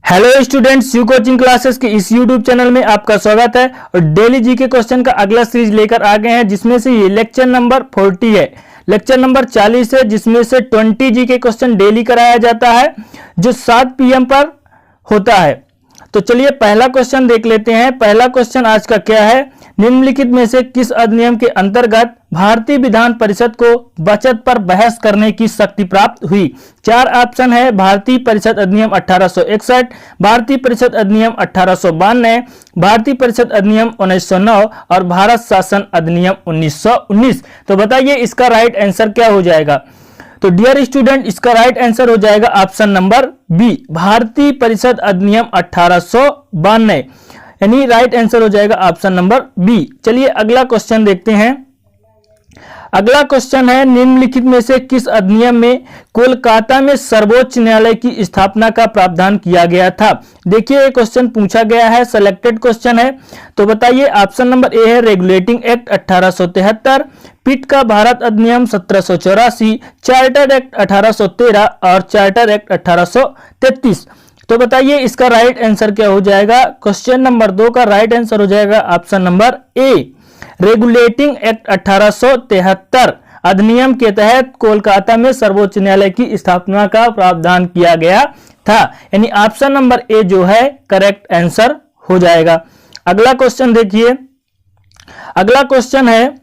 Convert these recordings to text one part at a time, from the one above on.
Hello students, you coaching classes के इस YouTube channel में आपका स्वागत है। और डेली जीके क्वेश्चन का अगला सीरीज लेकर आ गए हैं, जिसमें से ये लेक्चर नंबर 40 है। लेक्चर नंबर 40 है, जिसमें से 20 जीके क्वेश्चन डेली कराया जाता है, जो 7 PM पर होता है। तो चलिए पहला क्वेश्चन देख लेते हैं। पहला क्वेश्चन आज का क्या है, निम्नलिखित में से किस अधिनियम के अंतर्गत भारतीय विधान परिषद को बचत पर बहस करने की शक्ति प्राप्त हुई। 4 ऑप्शन है, भारतीय परिषद अधिनियम 1861, भारतीय परिषद अधिनियम 1892, भारतीय परिषद अधिनियम 1909 और भारत शासन अधिनियम 1919। तो बताइए इसका राइट आंसर क्या हो जाएगा। तो डियर स्टूडेंट, इसका राइट आंसर हो जाएगा ऑप्शन नंबर बी, भारतीय परिषद अधिनियम 1892, यानी राइट आंसर हो जाएगा ऑप्शन नंबर बी। चलिए अगला क्वेश्चन देखते हैं। अगला क्वेश्चन है, निम्नलिखित में से किस अधिनियम में कोलकाता में सर्वोच्च न्यायालय की स्थापना का प्रावधान किया गया था। देखिए ये क्वेश्चन पूछा गया है, सिलेक्टेड क्वेश्चन है। तो बताइए ऑप्शन नंबर ए है रेगुलेटिंग एक्ट 1873, पिट का भारत अधिनियम 1784, चार्टर एक्ट 1813 और चार्टर एक्ट 1833। तो बताइए इसका राइट आंसर क्या हो जाएगा। क्वेश्चन नंबर 2 का राइट आंसर हो जाएगा option number A, regulating act 1873 अधिनियम के तहत कोलकाता में सर्वोच्च न्यायालय की स्थापना का प्रावधान किया गया था, यानी ऑप्शन नंबर ए जो है करेक्ट आंसर हो जाएगा। अगला क्वेश्चन देखिए। अगला क्वेश्चन है,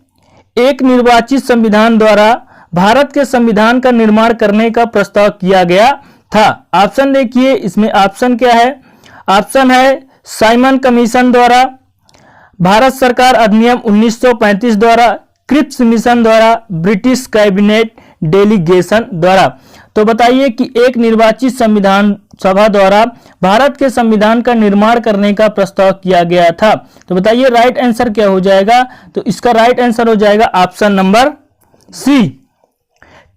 एक निर्वाचित संविधान द्वारा भारत के संविधान का निर्माण करने का प्रस्ताव किया गया था। ऑप्शन देखिए, इसमें ऑप्शन क्या है। ऑप्शन है साइमन कमीशन द्वारा, भारत सरकार अधिनियम 1935 द्वारा, क्रिप्स मिशन द्वारा, ब्रिटिश कैबिनेट डेलीगेशन द्वारा। तो बताइए कि एक निर्वाचित संविधान सभा द्वारा भारत के संविधान का निर्माण करने का प्रस्ताव किया गया था। तो बताइए राइट आंसर क्या हो जाएगा। तो इसका राइट आंसर हो जाएगा option number C,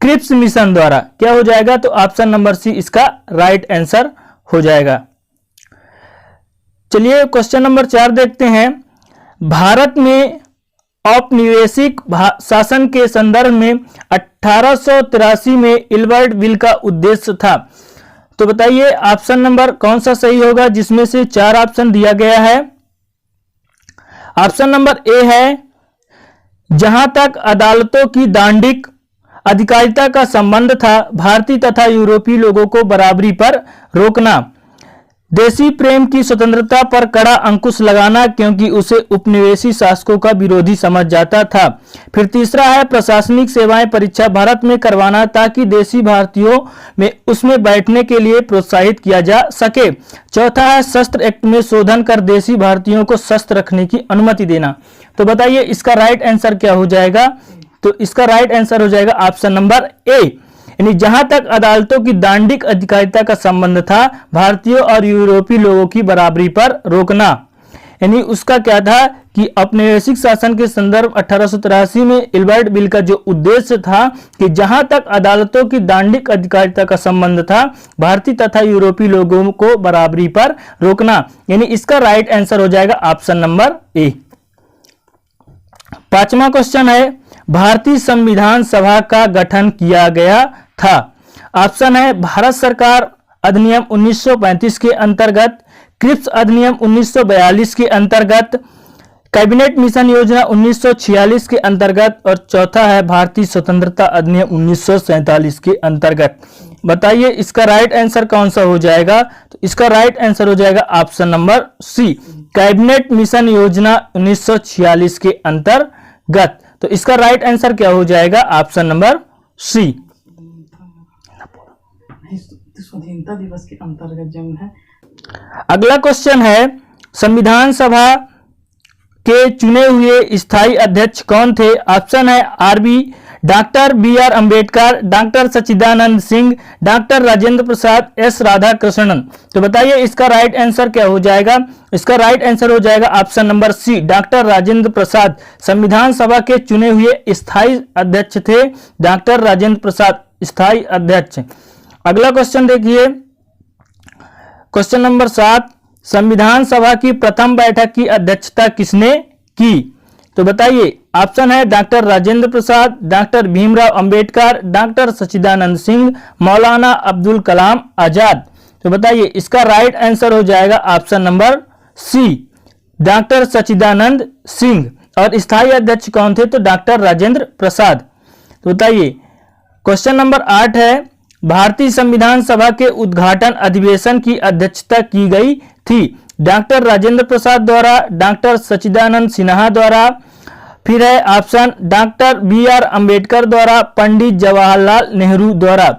Cripps mission द्वारा। क्या हो जाएगा, तो ऑप्शन नंबर सी इसका राइट आंसर हो जाएगा। चलिए क्वेश्चन नंबर 4 देखते हैं। भारत में औपनिवेशिक शासन के संदर्भ में 1883 में इल्बर्ट बिल का उद्देश्य था। तो बताइए ऑप्शन नंबर कौन सा सही होगा, जिसमें से 4 ऑप्शन दिया गया है। ऑप्शन नंबर ए है, जहां तक अदालतों की दांडिक अधिकारिता का संबंध था, भारतीय तथा यूरोपीय लोगों को बराबरी पर रोकना, देशी प्रेम की स्वतंत्रता पर कड़ा अंकुश लगाना, क्योंकि उसे उपनिवेशी शासकों का विरोधी समझ जाता था। फिर तीसरा है, प्रशासनिक सेवाएं परीक्षा भारत में करवाना, ताकि देशी भारतीयों में उसमें बैठने के लिए प्रोत्साहित किया जा सके। चौथा है, शस्त्र एक्ट में शोधन कर देशी भारतीयों को शस्त्र रखने की अनुमति देना। तो बताइए इसका राइट आंसर क्या हो जाएगा। तो इसका राइट आंसर हो जाएगा ऑप्शन नंबर ए, यानी जहां तक अदालतों की दांडिक अधिकारिता का संबंध था, भारतीयों और यूरोपीय लोगों की बराबरी पर रोकना, यानी उसका क्या था कि औपनिवेशिक शासन के संदर्भ 1883 में इल्बर्ट बिल का जो उद्देश्य था कि जहां तक अदालतों की दांडिक अधिकारिता का संबंध था, भारतीय तथा यूरोपीय लोगों को बराबरी पर रोकना, यानी इसका राइट आंसर हो जाएगा ऑप्शन नंबर ए। 5वां क्वेश्चन है, भारतीय संविधान सभा का गठन किया गया था। ऑप्शन है भारत सरकार अधिनियम 1935 के अंतर्गत, क्रिप्स अधिनियम 1942 के अंतर्गत, कैबिनेट मिशन योजना 1946 के अंतर्गत और चौथा है भारतीय स्वतंत्रता अधिनियम 1947 के अंतर्गत। बताइए इसका राइट आंसर कौन सा हो जाएगा। तो इसका राइट आंसर हो जाएगा option number C, cabinet mission योजना 1946 के अंतर्गत। तो इसका राइट आंसर क्या हो जाएगा, ऑप्शन नंबर सी। स्वाधीनता दिवस के अंतर्गत जो है। अगला क्वेश्चन है, संविधान सभा के चुने हुए स्थायी अध्यक्ष कौन थे। ऑप्शन है डॉक्टर बी.आर. अंबेडकर, डॉक्टर सच्चिदानंद सिंह, डॉक्टर राजेंद्र प्रसाद, एस. राधाकृष्णन। तो बताइए इसका राइट आंसर क्या हो जाएगा। इसका राइट आंसर हो जाएगा option number C, doctor Rajendra Prasad संविधान सभा के चुने हुए स्थायी अध्यक्ष थे। डॉक्टर राजेंद्र प्रसाद स्थायी अध्यक्ष। अगला क्वेश्चन देखिए, क्वेश्चन नंबर 7, संविधान सभा की प्रथम बैठक की अध्यक्षता किसने की। तो बताइए ऑप्शन है डॉक्टर राजेंद्र प्रसाद, डॉक्टर भीमराव अंबेडकर, डॉक्टर सच्चिदानंद सिंह, मौलाना अब्दुल कलाम आजाद। तो बताइए इसका राइट आंसर हो जाएगा ऑप्शन नंबर सी, डॉक्टर सच्चिदानंद सिंह। और स्थायी अध्यक्ष कौन थे? तो डॉक्टर राजेंद्र प्रसाद। तो बताइए क्वेश्चन नंबर 8 है, भारतीय संविधान सभा के उद्घाटन अधिवेशन की अध्यक्षता की गई थी? डॉक्टर राजेंद्र प्रसाद द्वारा, डॉक्टर सच्चिदानंद सिन्हा द्वारा, फिर है ऑप्शन डॉक्टर बी.आर. अंबेडकर द्वारा, पंडित जवाहरलाल नेहरू द्वारा।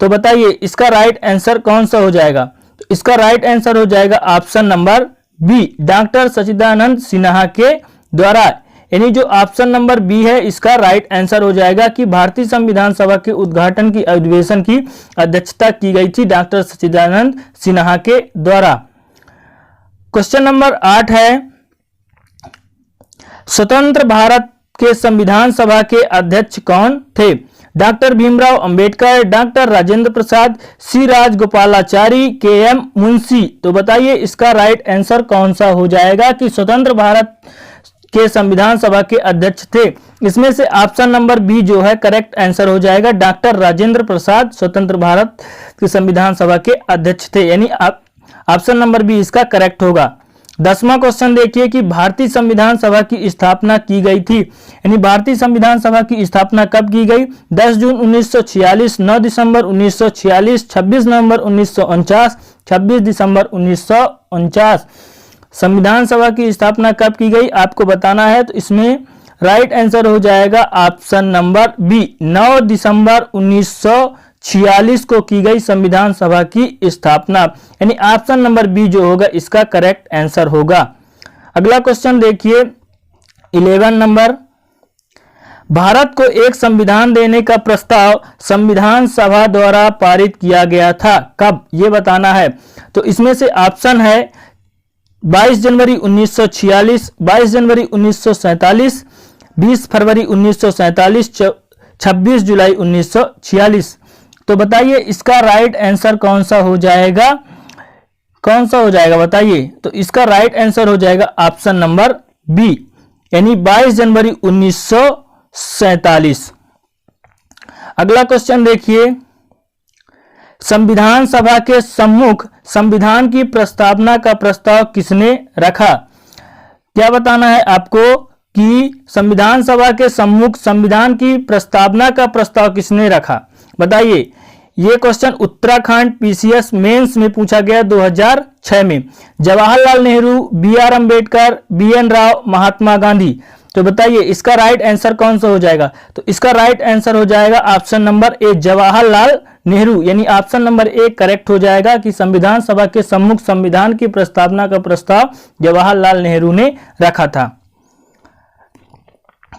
तो बताइए इसका राइट आंसर कौन सा हो जाएगा? तो इसका राइट आंसर हो जाएगा ऑप्शन नंबर बी, डॉक्टर सच्चिदानंद सिन्हा के द्वारा। यानी जो ऑप्शन नंबर बी है इसका राइट आंसर हो जाएगा कि भारतीय संविधान सभा के उद्घाटन की अधिवेशन की अध्यक्षता की गई थी डॉक्टर सच्चिदानंद सिन्हा के द्वारा। क्वेश्चन नंबर 8 है, स्वतंत्र भारत के संविधान सभा के अध्यक्ष कौन थे? डॉक्टर भीमराव अंबेडकर, डॉक्टर राजेंद्र प्रसाद, सी राजगोपालाचारी, के एम मुंशी। तो बताइए इसका राइट आंसर कौन सा हो जाएगा कि स्वतंत्र भारत के संविधान सभा के अध्यक्ष थे? इसमें से ऑप्शन नंबर बी जो है करेक्ट आंसर हो जाएगा, डॉक्टर राजेंद्र प्रसाद स्वतंत्र भारत के संविधान सभा के अध्यक्ष थे। यानी ऑप्शन नंबर बी इसका करेक्ट होगा। 10वां क्वेश्चन देखिए कि भारतीय संविधान सभा की स्थापना की गई थी, यानी भारतीय संविधान सभा की स्थापना कब की गई? 10 जून 1946, 9 दिसंबर 1946, 26 नवंबर 1949, 26 दिसंबर 1949। संविधान सभा की स्थापना कब की गई आपको बताना है, तो इसमें राइट आंसर हो जाएगा ऑप्शन नंबर बी, 9 दिसंबर 1946 को की गई संविधान सभा की स्थापना। यानी ऑप्शन नंबर बी जो होगा इसका करेक्ट आंसर होगा। अगला क्वेश्चन देखिए 11 नंबर, भारत को एक संविधान देने का प्रस्ताव संविधान सभा द्वारा पारित किया गया था, कब? ये बताना है। तो इसमें से ऑप्शन है 22 जनवरी 1946, 22 जनवरी 1947, 20 फरवरी 1947, 26 जुलाई 1946। तो बताइए इसका राइट आंसर कौन सा हो जाएगा? कौन सा हो जाएगा बताइए? तो इसका राइट आंसर हो जाएगा ऑप्शन नंबर बी, यानी 22 जनवरी 1947। अगला क्वेश्चन देखिए, संविधान सभा के सम्मुख संविधान की प्रस्तावना का प्रस्ताव किसने रखा? क्या बताना है आपको कि संविधान सभा के सम्मुख संविधान की प्रस्तावना का प्रस्ताव किसने रखा? बताइए। ये क्वेश्चन उत्तराखंड पीसीएस मेंस में पूछा गया 2006 में। जवाहरलाल नेहरू, बी.आर. अंबेडकर, बी.एन. राव, महात्मा गांधी। तो बताइए इसका राइट आंसर कौन सा हो जाएगा? तो इसका राइट आंसर हो जाएगा option number A, Jawaharlal Nehru. यानी ऑप्शन नंबर ए करेक्ट हो जाएगा कि संविधान सभा के सम्मुख संविधान की प्रस्तावना का प्रस्ताव जवाहरलाल नेहरू ने रखा था।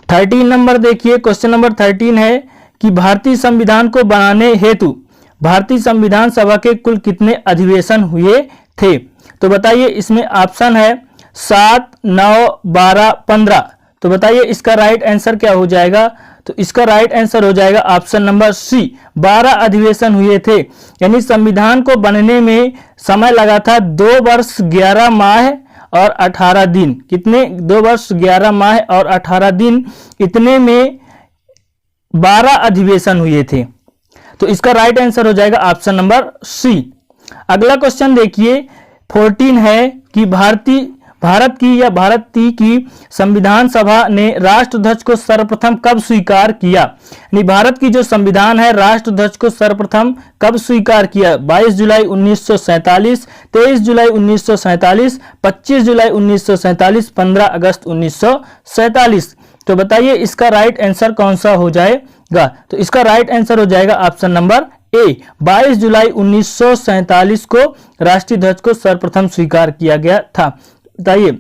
13 नंबर देखिए, क्वेश्चन नंबर 13 है कि भारतीय संविधान को बनाने हेतु भारतीय संविधान सभा के कुल कितने अधिवेशन हुए थे? तो बताइए इसमें ऑप्शन है 7, 9, 12, 15। तो बताइए इसका राइट आंसर क्या हो जाएगा? तो इसका राइट आंसर हो जाएगा ऑप्शन नंबर सी, 12 अधिवेशन हुए थे। यानी संविधान को बनने में समय लगा था 2 वर्ष 11 माह और 18 दिन। कितने? 2 वर्ष 11 माह और 18 दिन। इतने में 12 अधिवेशन हुए थे। तो इसका राइट आंसर हो जाएगा ऑप्शन नंबर सी। अगला क्वेश्चन देखिए 14 है कि भारत की संविधान सभा ने राष्ट्रध्वज को सर्वप्रथम कब स्वीकार किया? यानी भारत की जो संविधान है राष्ट्रध्वज को सर्वप्रथम कब स्वीकार किया? 22 जुलाई 1947, 23 जुलाई 1947, 25 जुलाई 1947, 15 अगस्त 1947। तो बताइए इसका राइट आंसर कौन सा हो जाएगा? तो इसका राइट आंसर हो जाएगा ऑप्शन नंबर ए, 22 जुलाई 1947 को राष्ट्रीय ध्वज को सर्वप्रथम स्वीकार किया गया था। बताइए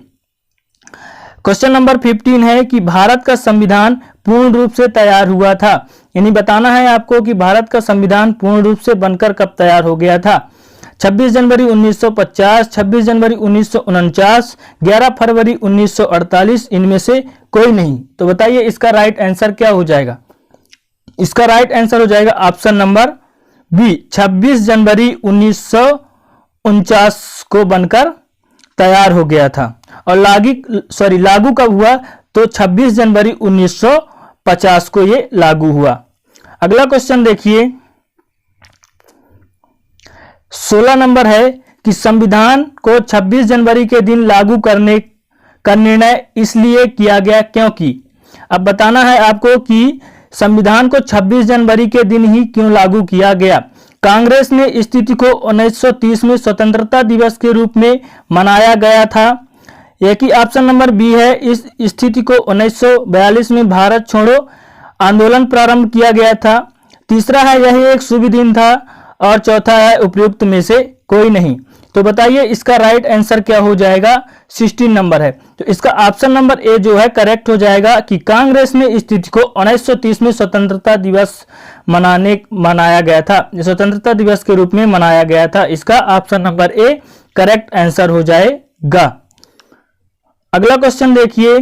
क्वेश्चन नंबर 15 है कि भारत का संविधान पूर्ण रूप से तैयार हुआ था। यानी बताना है आपको कि भारत का संविधान पूर्ण रूप से बनकर कब तैयार हो गया था। 26 जनवरी 1950, 26 जनवरी 1949, 11 फरवरी 1948, इनमें से कोई नहीं। तो बताइए इसका राइट आंसर क्या हो जाएगा? इसका राइट आंसर हो जाएगा ऑप्शन नंबर बी, 26 जनवरी 1949 को बनकर तैयार हो गया था। और लागू कब हुआ? तो 26 जनवरी 1950 को ये लागू हुआ। अगला क्वेश्चन देखिए 16 नंबर है कि संविधान को 26 जनवरी के दिन लागू करने का निर्णय इसलिए किया गया क्योंकि। अब बताना है आपको कि संविधान को 26 जनवरी के दिन ही क्यों लागू किया गया। कांग्रेस ने इस तिथि को 1930 में स्वतंत्रता दिवस के रूप में मनाया गया था। एक ही ऑप्शन नंबर बी है, इस स्थिति को 1942 में भारत छोड़ो आंदोलन प्रारंभ किया गया था। तीसरा है यह एक शुभ दिन था और चौथा है उपयुक्त में से कोई नहीं। तो बताइए इसका राइट आंसर क्या हो जाएगा। 16 नंबर है, तो इसका ऑप्शन नंबर ए जो है करेक्ट हो जाएगा कि कांग्रेस ने इस तिथि को 1930 में स्वतंत्रता दिवस मनाया गया था, स्वतंत्रता दिवस के रूप में मनाया गया था। इसका option number A correct answer हो जाएगा। अगला क्वेश्चन देखिए,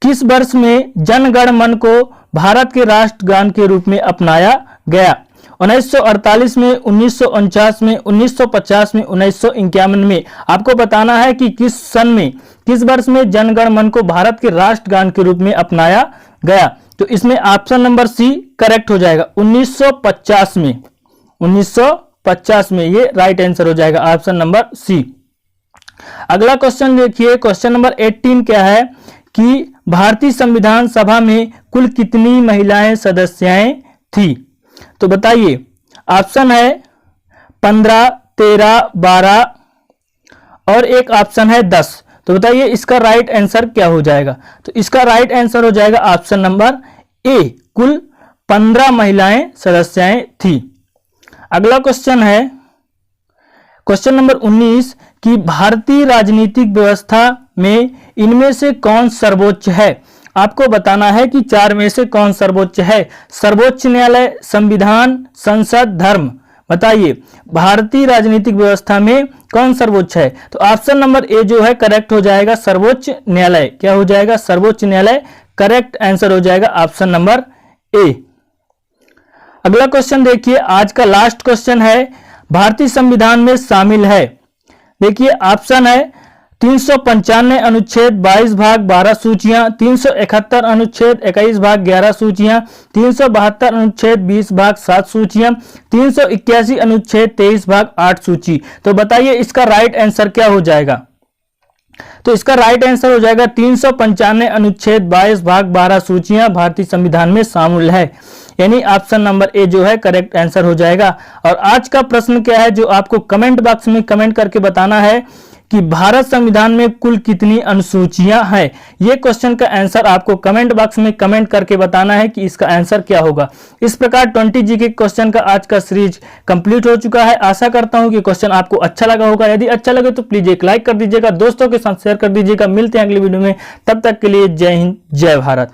किस वर्ष में जन गण मन को भारत के राष्ट्रगान के रूप में अपनाया गया। 1948 में, 1949 में, 1950 में, 1951 में। आपको बताना है कि किस सन में, किस वर्ष में जन गण मन को भारत के राष्ट्रगान के रूप में अपनाया गया। तो इसमें ऑप्शन नंबर सी करेक्ट हो जाएगा, 1950 में। 1950 में ये राइट आंसर हो जाएगा, ऑप्शन नंबर सी। अगला क्वेश्चन देखिए, क्वेश्चन नंबर 18 क्या है कि भारतीय संविधान सभा में कुल कितनी महिलाएं सदस्याएं थी। तो बताइए, ऑप्शन है 15, 13, 12 और एक ऑप्शन है 10। तो बताइए इसका राइट आंसर क्या हो जाएगा। तो इसका राइट आंसर हो जाएगा ऑप्शन नंबर ए, कुल 15 महिलाएं सदस्याएं थी। अगला क्वेश्चन है क्वेश्चन नंबर 19 कि भारतीय राजनीतिक व्यवस्था में इनमें से कौन सर्वोच्च है। आपको बताना है कि चार में से कौन सर्वोच्च है। सर्वोच्च न्यायालय, संविधान, संसद, धर्म। बताइए भारतीय राजनीतिक व्यवस्था में कौन सर्वोच्च है। तो ऑप्शन नंबर ए जो है करेक्ट हो जाएगा, सर्वोच्च न्यायालय। क्या हो जाएगा, सर्वोच्च न्यायालय। करेक्ट आंसर हो जाएगा ऑप्शन नंबर ए। अगला क्वेश्चन देखिए, आज का लास्ट क्वेश्चन है, भारतीय संविधान में शामिल है। देखिए ऑप्शन है 395 अनुच्छेद 22 भाग 12 सूचियां, 371 अनुच्छेद 21 भाग 11 सूचियां, 372 अनुच्छेद 20 भाग 7 सूचियां, 381 अनुच्छेद 23 भाग 8 सूची। तो बताइए इसका राइट आंसर क्या हो जाएगा। तो इसका राइट आंसर हो जाएगा 395 अनुच्छेद 22 भाग 12 सूचियां भारतीय संविधान में शामिल है, यानी ऑप्शन नंबर ए जो है करेक्ट आंसर हो जाएगा। और आज का प्रश्न क्या है जो आपको कमेंट बॉक्स में कमेंट करके बताना है कि भारत संविधान में कुल कितनी अनुसूचियां हैं। ये क्वेश्चन का आंसर आपको कमेंट बॉक्स में कमेंट करके बताना है कि इसका आंसर क्या होगा। इस प्रकार 20 जी के क्वेश्चन का आज का सीरीज कंप्लीट हो चुका है। आशा करता हूं कि क्वेश्चन आपको अच्छा लगा होगा। यदि अच्छा लगे तो प्लीज एक लाइक कर दीजिएगा, दोस्तों के साथ शेयर कर दीजिएगा। मिलते हैं अगली वीडियो में, तब तक के लिए जय हिंद, जय भारत।